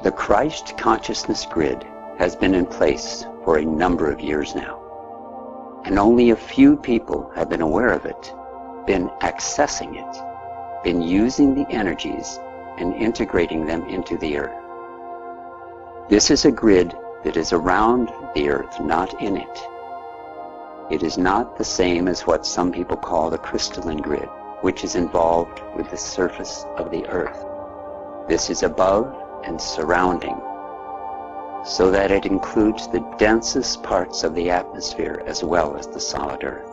The Christ Consciousness Grid has been in place for a number of years now, and only a few people have been aware of it, been accessing it, been using the energies and integrating them into the earth. This is a grid that is around the earth, not in it. It is not the same as what some people call the crystalline grid, which is involved with the surface of the earth. This is above and surrounding, so that it includes the densest parts of the atmosphere as well as the solid earth.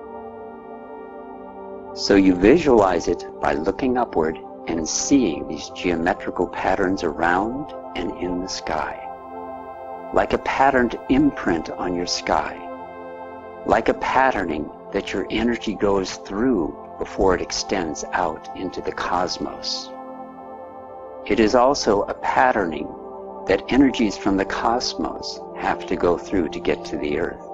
So you visualize it by looking upward and seeing these geometrical patterns around and in the sky, like a patterned imprint on your sky, like a patterning that your energy goes through before it extends out into the cosmos. It is also a patterning that energies from the cosmos have to go through to get to the earth.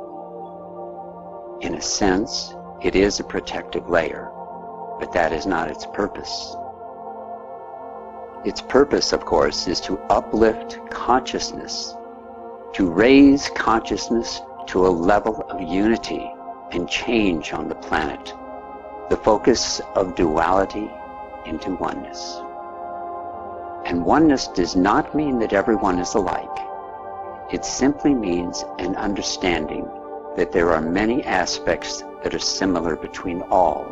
In a sense, it is a protective layer, but that is not its purpose. Its purpose, of course, is to uplift consciousness, to raise consciousness to a level of unity and change on the planet, the focus of duality into oneness. And oneness does not mean that everyone is alike. It simply means an understanding that there are many aspects that are similar between all,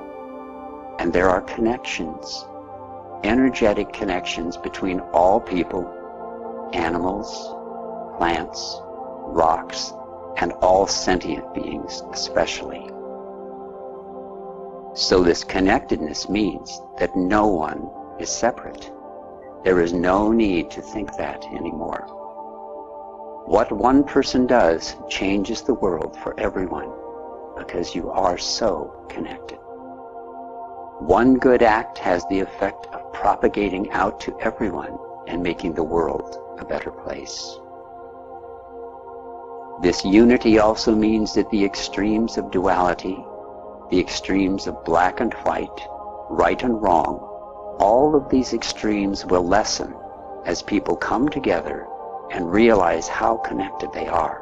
and there are connections, energetic connections between all people, animals, plants, rocks, and all sentient beings especially. So this connectedness means that no one is separate. There is no need to think that anymore. What one person does changes the world for everyone, because you are so connected. One good act has the effect of propagating out to everyone and making the world a better place. This unity also means that the extremes of duality, the extremes of black and white, right and wrong, all of these extremes will lessen as people come together and realize how connected they are.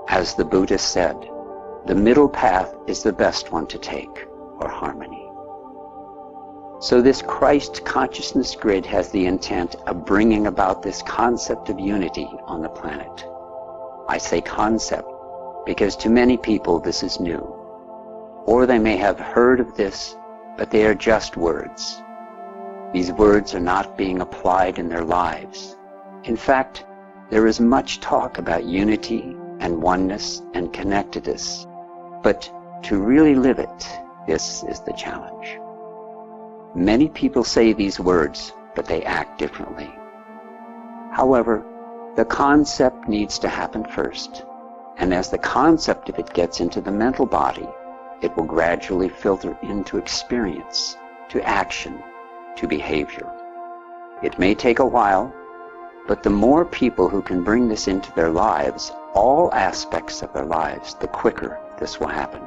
As the Buddha said, the middle path is the best one to take for harmony. So this Christ Consciousness Grid has the intent of bringing about this concept of unity on the planet. I say concept because to many people this is new, or they may have heard of this, but they are just words. These words are not being applied in their lives. In fact, there is much talk about unity and oneness and connectedness, but to really live it, this is the challenge. Many people say these words, but they act differently. However, the concept needs to happen first, and as the concept of it gets into the mental body, it will gradually filter into experience, to action, to behavior. It may take a while, but the more people who can bring this into their lives, all aspects of their lives, the quicker this will happen.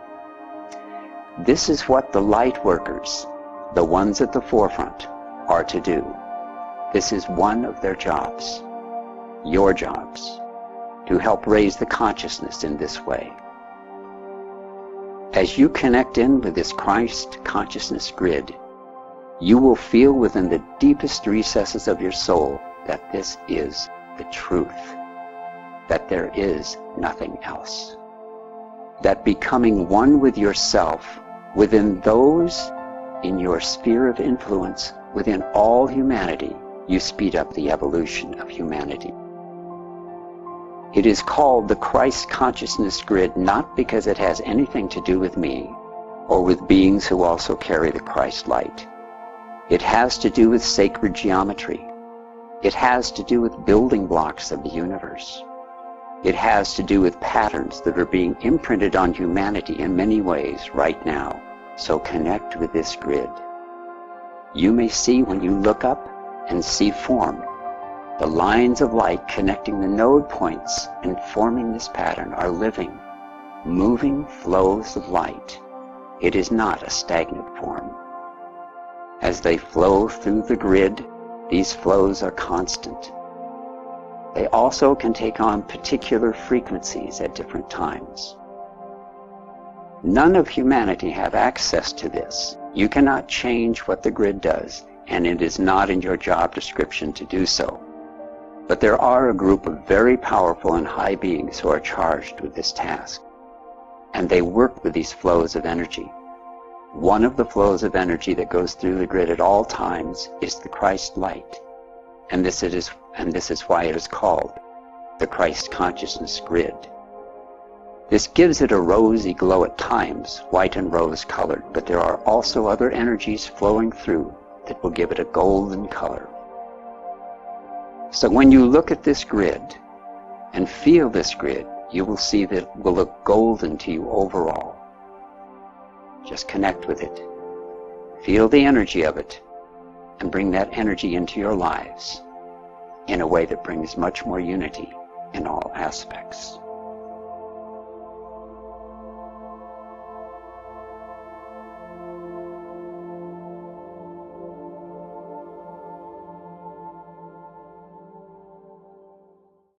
This is what the light workers, the ones at the forefront, are to do. This is one of their jobs, your jobs, to help raise the consciousness in this way. As you connect in with this Christ Consciousness Grid, you will feel within the deepest recesses of your soul that this is the truth, that there is nothing else. That becoming one with yourself, within those in your sphere of influence, within all humanity, you speed up the evolution of humanity. It is called the Christ Consciousness Grid not because it has anything to do with me or with beings who also carry the Christ light. It has to do with sacred geometry. It has to do with building blocks of the universe. It has to do with patterns that are being imprinted on humanity in many ways right now. So connect with this grid. You may see when you look up and see form. The lines of light connecting the node points and forming this pattern are living, moving flows of light. It is not a stagnant form. As they flow through the grid, these flows are constant. They also can take on particular frequencies at different times. None of humanity have access to this. You cannot change what the grid does, and it is not in your job description to do so. But there are a group of very powerful and high beings who are charged with this task, and they work with these flows of energy. One of the flows of energy that goes through the grid at all times is the Christ light, and this is why it is called the Christ consciousness grid. This gives it a rosy glow at times, white and rose colored, but there are also other energies flowing through that will give it a golden color. So when you look at this grid and feel this grid, you will see that it will look golden to you overall. Just connect with it. Feel the energy of it and bring that energy into your lives in a way that brings much more unity in all aspects.